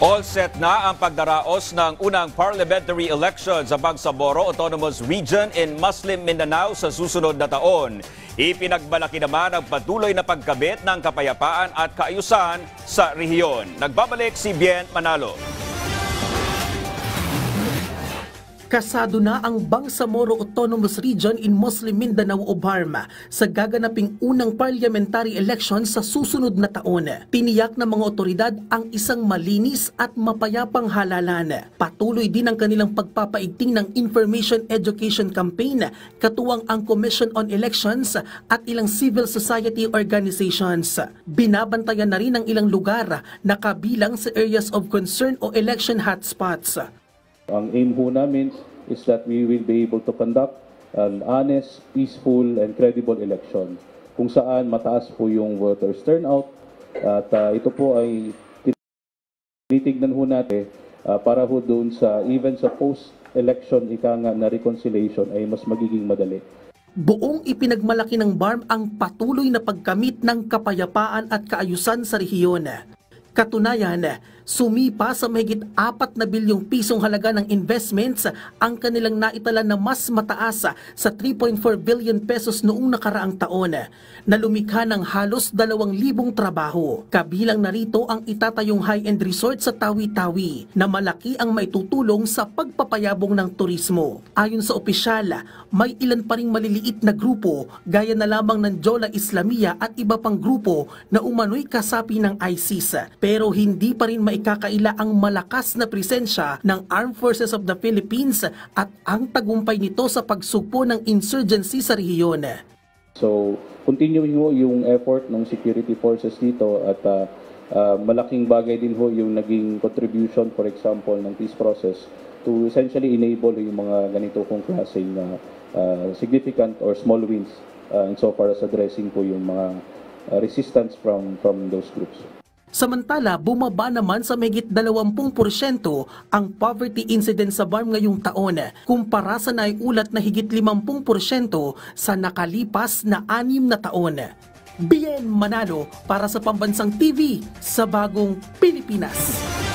All set na ang pagdaraos ng unang parliamentary election sa Bangsamoro Autonomous Region in Muslim Mindanao sa susunod na taon. Ipinagmalaki naman ang patuloy na pagkabit ng kapayapaan at kaayusan sa rehiyon. Nagbabalik si Bien Manalo. Kasado na ang Bangsamoro Autonomous Region in Muslim Mindanao o BARMA sa gaganaping unang parliamentary election sa susunod na taon. Tiniyak ng mga otoridad ang isang malinis at mapayapang halalan. Patuloy din ang kanilang pagpapaigting ng information education campaign, katuwang ang Commission on Elections at ilang civil society organizations. Binabantayan na rin ang ilang lugar na kabilang sa areas of concern o election hotspots. Ang aim ho namin is that we will be able to conduct an honest, peaceful, and credible election kung saan mataas po yung voters turnout at ito po ay tinitignan ho natin para ho doon sa even sa post-election na reconciliation ay mas magiging madali. Buong ipinagmalaki ng BARM ang patuloy na pagkamit ng kapayapaan at kaayusan sa rehiyon. Katunayan, sumipa sa mahigit 4 na bilyong pisong halaga ng investments ang kanilang naitala na mas mataas sa 3.4 billion pesos noong nakaraang taon na lumikha ng halos 2,000 trabaho. Kabilang narito ang itatayong high-end resort sa Tawi-Tawi na malaki ang maitutulong sa pagpapayabong ng turismo. Ayon sa opisyal, may ilan pa ring maliliit na grupo gaya na lamang ng Jola Islamia at iba pang grupo na umano'y kasapi ng ISIS. Pero hindi pa rin maikakaila ang malakas na presensya ng Armed Forces of the Philippines at ang tagumpay nito sa pagsugpo ng insurgency sa rehiyon. So, continuing ho yung effort ng security forces dito at malaking bagay din ho yung naging contribution, for example, ng peace process to essentially enable yung mga ganito kong klaseng significant or small wins insofar as addressing po yung mga resistance from those groups. Samantala, bumaba naman sa mahigit 20% ang poverty incidence sa BARM ngayong taon kumpara sa naiulat na higit 50% sa nakalipas na 6 na taon. Bien Manalo para sa Pambansang TV sa Bagong Pilipinas.